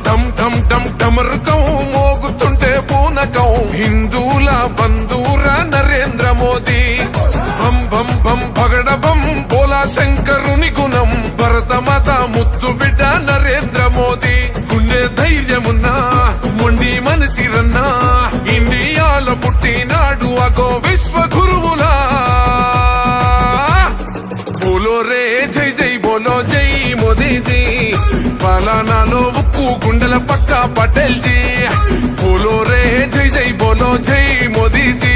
ఢమ్ ఢమ్ ఢమ్ ఢమరుకం మోగుతుంటే పూనకం హిందూల బంధూర నరేంద్ర మోదీ భం భం భం పగడ బం బోలా శంకరుని గుణం భరతమాత ముద్దు బిడ్డ నరేంద్ర మోదీ గుండె ధైర్యమున్నా మొండి మనసిరన్నా ఇండియాలో పుట్టినాడు అగో విశ్వ గురువులా బోలో రే జై జై బోలో జై మోదీజీ పాలనాలో ఉక్కు గుండెల పక్క పటేల్ జీ బోలో రే జై జై బోలో జై మోదీజీ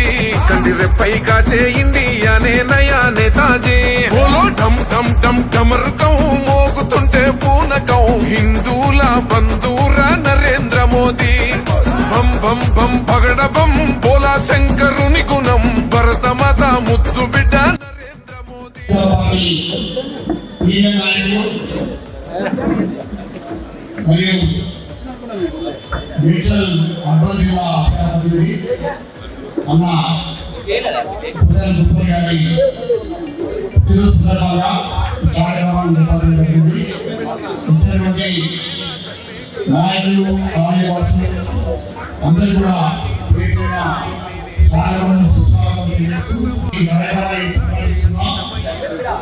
కండి రెప్పై కాచే ఇండియానే నయా నేతాజీ బోలో ఢమ్ ఢమ్ ఢమ్ ఢమరుకం మోగుతుంటే పూనకం హిందూల బంధూర నరేంద్ర మోదీ భం భం భం పగడ బం బోలా శంకరుని గుణం భరతమాత ముద్దు బిడ్డ నరేంద్ర మోదీ మరియు మేడ్చల్ అర్బన్ జిల్లా అన్న గారి సందర్భంగా కార్యక్రమాన్ని నిర్వహించడం జరిగింది. నాయకులు కార్యవర్గం అందరూ కూడా స్వాగతం సుస్వాగతం చేస్తూ ఈ కార్యక్రమాన్ని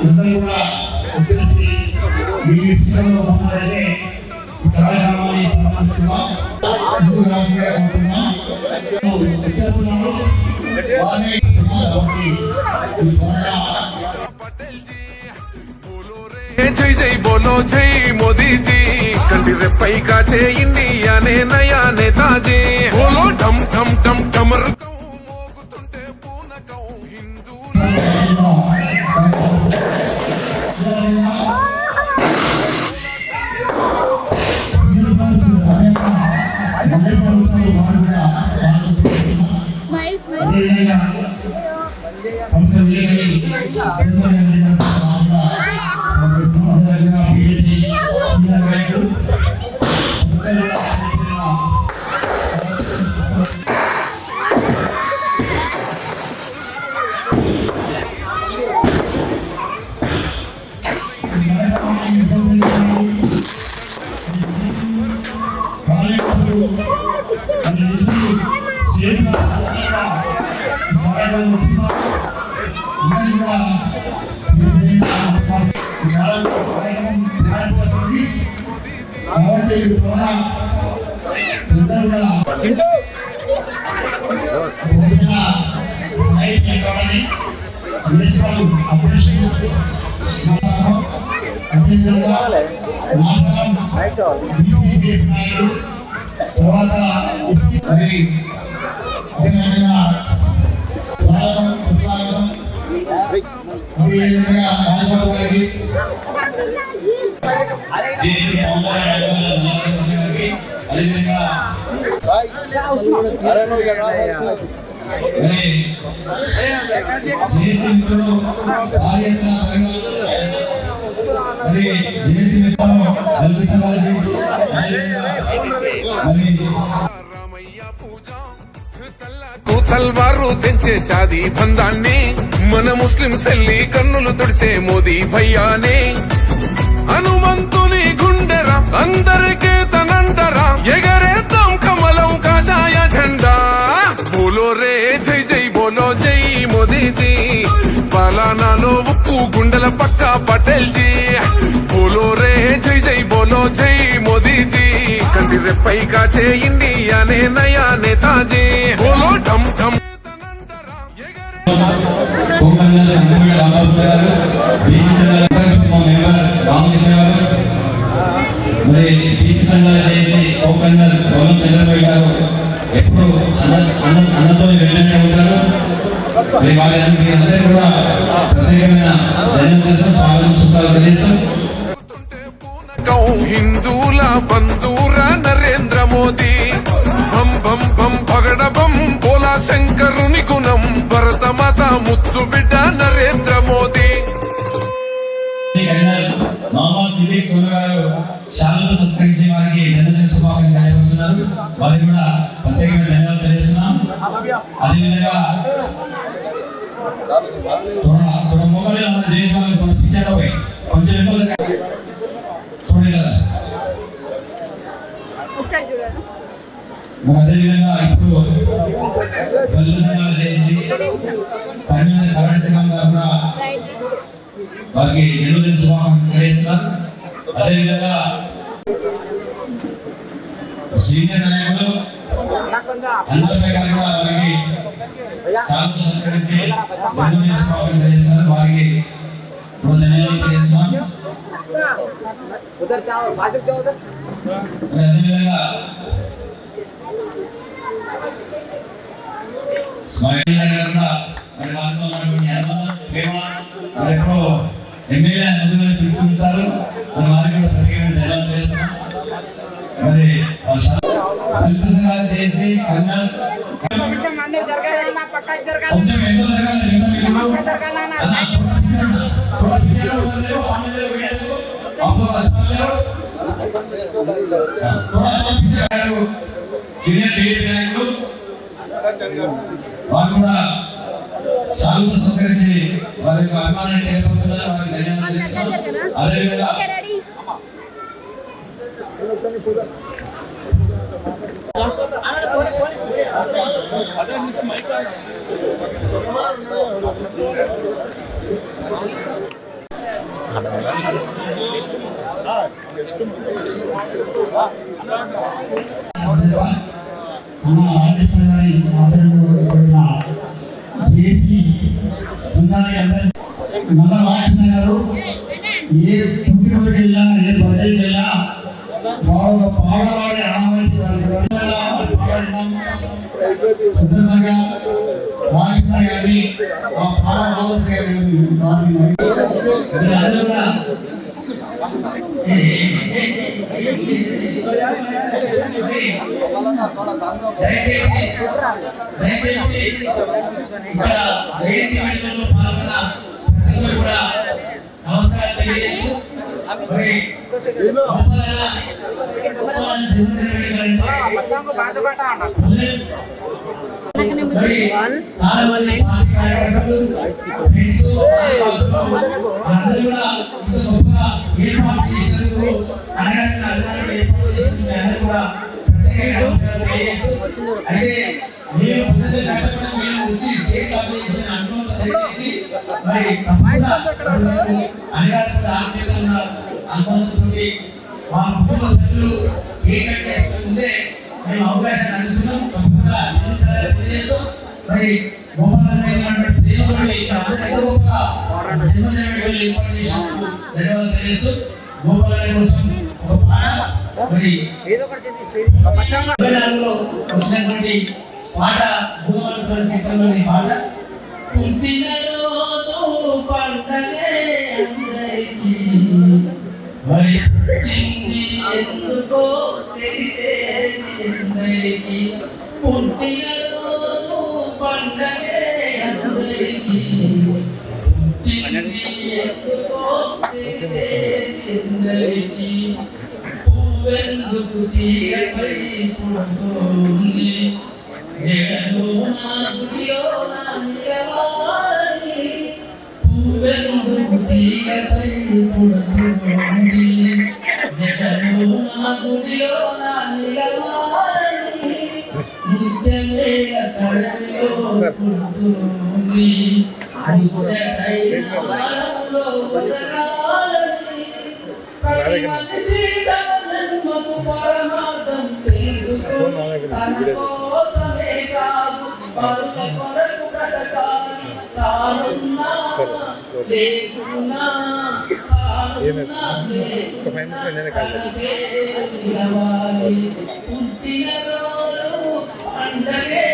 అందరూ కూడా వచ్చేసి ఈ స్థితిలో ఉన్నట్లయితే ఈ కార్యక్రమాన్ని ప్రారంభిస్తున్నాం. జై జై బోలో జై మోదీజీ కంటి రెప్పై కాచే ఇండియానే నయా నేతాజీ బోలో ఢమ్ ఢమ్ ఢమ్ ఢమరుకం మోగుతుంటే పూనకం హిందూ తల్వారు తెంచే షాదీ బంధాన్ని మన ముస్లిం సెల్లి కన్నులు తొడిసే మోదీ భయ్యానే హనుమంతుని గుండెరా అందరికీ తనండరా ఎగరేద్దాం కమలం కాషాయ జెండా బోలో రే జై జై బోలో జై మోదీజీ పాలనాలో ఉక్కు గుండెల పక్క పటేల్ జీ బోలో రే జై జై బోలో జై మోదీజీ కంటి రెప్పై కాచే ఇండియానే నయా నేతాజీ బోలో ఢమ్ ఢమ్ ఎప్పుడు అన్నతో వెళ్ళనే ఉంటారు. వాళ్ళందరూ కూడా ప్రత్యేకమైన స్వాగతం సుస్వాగతం తెలియజేస్తాం. హిందూల బంధూర నరేంద్ర మోదీ భం భం భం పగడ బం బోలా శంకరుని గుణం భరతమాత ముద్దు బిడ్డ నరేంద్ర మోదీ శాలతో సత్కరించి వారికి ధన్యవాదాలు శుభాకాంక్షలు తెలియజేస్తున్నారు. వారికి కూడా ప్రత్యేకమైన ధన్యవాదాలు తెలియజేస్తున్నాం. అదేవిధంగా మొబైల్ దేశాలను పిచ్చారు కొంచెం చూడగలరు. మరి అదేవిధంగా ఇప్పుడు దళిత సంఘాలు చేసి కరెంట్ సంఘం కూడా వారికి జన్మదిన శుభాకాంక్షలు తెలియజేస్తారు. అదేవిధంగా సీనియర్ నాయకులు అందరిపై కూడా వారికి చాలా సహకరించి జన్మదిన శుభాకాంక్షలు తెలియజేస్తారు. వారికి ధన్యవాదాలు తెలియజేస్తాం. అదేవిధంగా ఎమ్మెల్యే ముందుగా పిలుస్తుంటారు. మన వారికి కూడా ప్రత్యేకమైన ధన్యవాదాలు చేస్తాం. మరి దళిత సంఘాలు చేసి కొంచెం ఎంతో జరగాలి సీనియర్ టీడీపీ నాయకులు వారు కూడా చాలా సహకరించి వారి యొక్క అభిమానాన్ని తెలియపరుస్తున్నారు. వారికి ధన్యవాదాలు తెలుస్తాం. అదేవిధంగా ఏ పుట్టినరోజుకి వెళ్ళినా ఏ బర్త్డేకి వెళ్ళినా వాళ్ళు పాడవాడి సుందరంగా వాయిస్తా కానీ ఆ నమస్కారం తెలియజేస్తూ అనుభవంతో మా కుటుంబ సభ్యులు ముందే మేము అవకాశాన్ని అందుకున్నాం. తప్పకుండా మరి ధన్యవాదాలు తెలియజేస్తూ గోపాల కోసం ఒక పాట మరి వచ్చినటువంటి పాట భూగోళ చిత్రంలోని పాట పుట్టినరోజు పండగే అందరికీ మరి ఎందుకో తెలిసేది అందరికీ పుట్టినరోజు పండగే అందరికీ ఎందుకో తెలిసేది అందరికీ పువ్వెందుకు తీగపై పుడుతోంది జగను నా గుడిలో నా నిలవాలి పువ్వెందుకు తీగపై పుడుతోంది జగను నా గుడిలో నా నిలవాలి నిత్యమేల కడలిలో పుడుతోంది ముచ్చటైన వరంలో ఉదరాలని ప్రతి మనిషి తన జన్మకు పరమార్థం తెలుసుకో తన కోసమే కాదు పరుల కొరకు బ్రతకాలి తానున్నా లేకున్నా తానున్నా నిలవాలి పుట్టినరోజు పండగే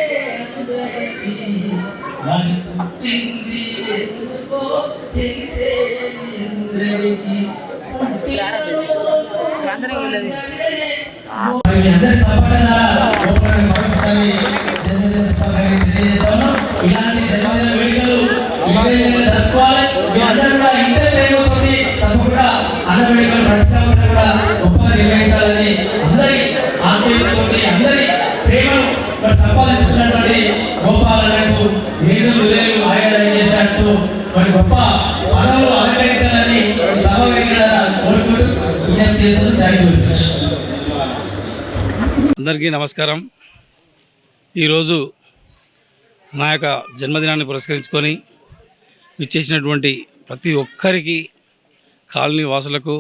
అందరికీ మరి పుట్టింది ఎందుకో తెలిసేది అందరికీ ఇలాంటి జన్మదిన వేడుకలు తప్పకుండా అన్న వేడుకలు ప్రతిష్టాపన కూడా గొప్పగా నిర్వహించాలని అందరి ఆత్మీయులతోటి అందరి ప్రేమను సంపాదించుకున్నటువంటి గోపాలకు వేలు వేలు ఆయుధాలు చేసినట్టు మరి గొప్ప పదవులు అలంకరించాలని సభ వేదికగా కోరుకుంటూ విజ్ఞప్తి చేస్తూ థ్యాంక్ యూ. అందరికీ నమస్కారం. ఈరోజు నా యొక్క జన్మదినాన్ని పురస్కరించుకొని విచ్చేసినటువంటి ప్రతి ఒక్కరికి, కాలనీ వాసులకు,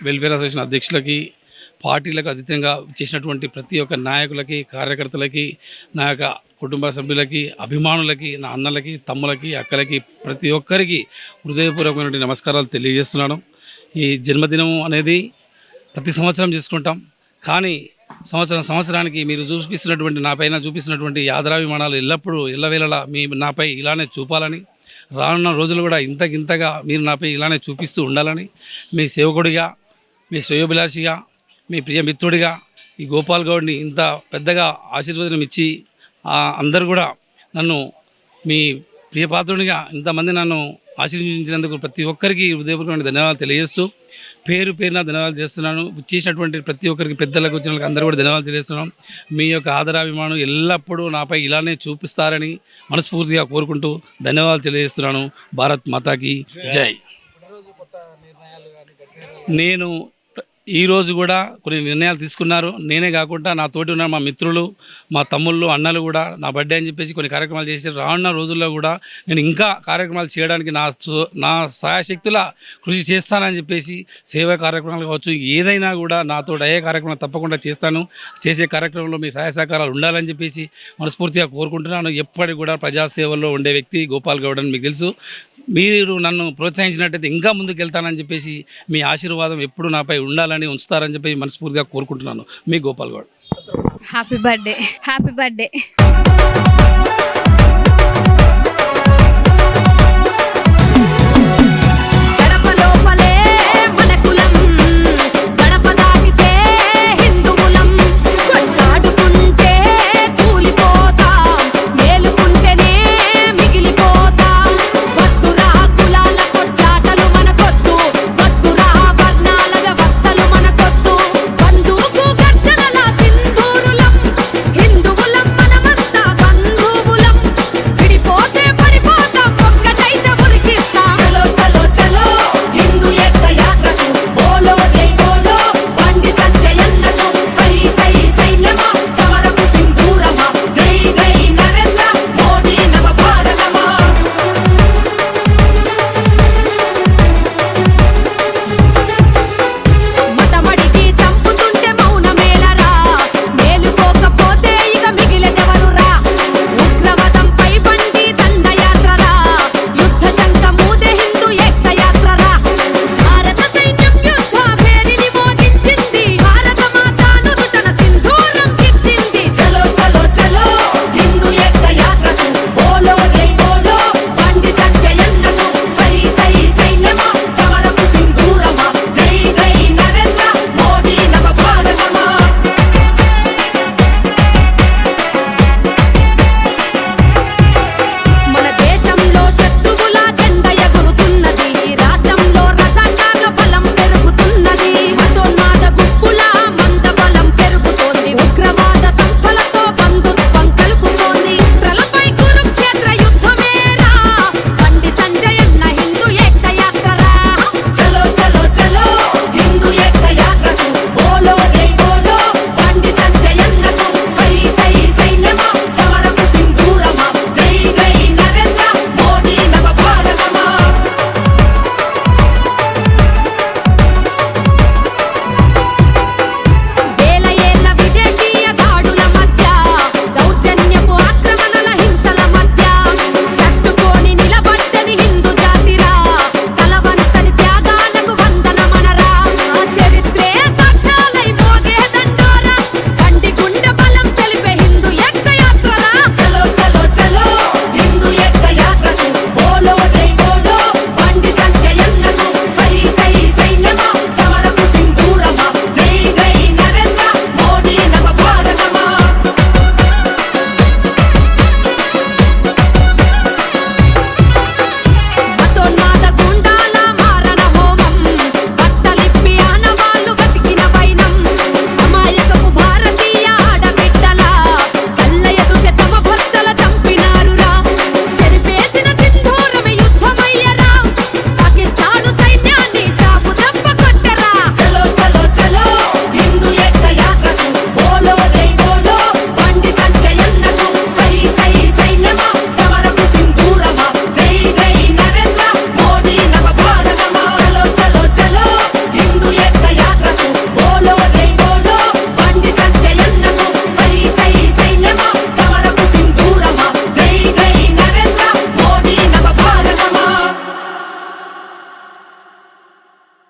వెల్ఫేర్ అసోసియేషన్ అధ్యక్షులకి, పార్టీలకు అతీతంగా చేసినటువంటి ప్రతి ఒక్క నాయకులకి, కార్యకర్తలకి, నా యొక్క కుటుంబ సభ్యులకి, అభిమానులకి, నా అన్నలకి, తమ్ములకి, అక్కలకి, ప్రతి ఒక్కరికి హృదయపూర్వకమైనటువంటి నమస్కారాలు తెలియజేస్తున్నాను. ఈ జన్మదినం అనేది ప్రతి సంవత్సరం చేసుకుంటాం, కానీ సంవత్సరానికి మీరు చూపిస్తున్నటువంటి నాపైన చూపిస్తున్నటువంటి ఆదరాభిమానాలు ఎల్లప్పుడూ ఎల్లవేళలా నాపై ఇలానే చూపాలని, రానున్న రోజులు కూడా ఇంతగా మీరు నాపై ఇలానే చూపిస్తూ ఉండాలని, మీ సేవకుడిగా, మీ శ్రేయోభిలాషిగా, మీ ప్రియమిత్రుడిగా ఈ గోపాల్ గౌడ్ని ఇంత పెద్దగా ఆశీర్వదనం ఇచ్చి అందరూ కూడా నన్ను మీ ప్రియపాత్రునిగా ఇంతమంది నన్ను ఆశీర్వదించినందుకు ప్రతి ఒక్కరికి హృదయపూర్వకమైన ధన్యవాదాలు తెలియజేస్తూ పేరున ధన్యవాదాలు చేస్తున్నాను. చేసినటువంటి ప్రతి ఒక్కరికి, పెద్దలకు, వచ్చిన వాళ్ళకి అందరూ కూడా ధన్యవాదాలు తెలియజేస్తున్నాను. మీ యొక్క ఆదరాభిమానం ఎల్లప్పుడూ నాపై ఇలానే చూపిస్తారని మనస్ఫూర్తిగా కోరుకుంటూ ధన్యవాదాలు తెలియజేస్తున్నాను. భారత్ మాతాకి జై. నేను ఈరోజు కూడా కొన్ని నిర్ణయాలు తీసుకున్నారు. నేనే కాకుండా నా తోటి ఉన్న మా మిత్రులు, మా తమ్ముళ్ళు, అన్నలు కూడా నా బర్త్డే అని చెప్పేసి కొన్ని కార్యక్రమాలు చేసి, రానున్న రోజుల్లో కూడా నేను ఇంకా కార్యక్రమాలు చేయడానికి నా సాయశక్తుల కృషి చేస్తానని చెప్పేసి, సేవా కార్యక్రమాలు కావచ్చు, ఏదైనా కూడా నాతో అయ్యే కార్యక్రమాలు తప్పకుండా చేస్తాను. చేసే కార్యక్రమంలో మీ సహాయ సహకారాలు ఉండాలని చెప్పేసి మనస్ఫూర్తిగా కోరుకుంటున్నాను. ఎప్పటికి కూడా ప్రజాసేవల్లో ఉండే వ్యక్తి గోపాల్ గౌడ్ అని మీకు తెలుసు. మీరు నన్ను ప్రోత్సహించినట్టయితే ఇంకా ముందుకు వెళ్తానని చెప్పేసి, మీ ఆశీర్వాదం ఎప్పుడు నాపై ఉండాలని, ఉంచుతారని చెప్పి మనస్ఫూర్తిగా కోరుకుంటున్నాను. మీ గోపాల్ గౌడ్. Happy birthday.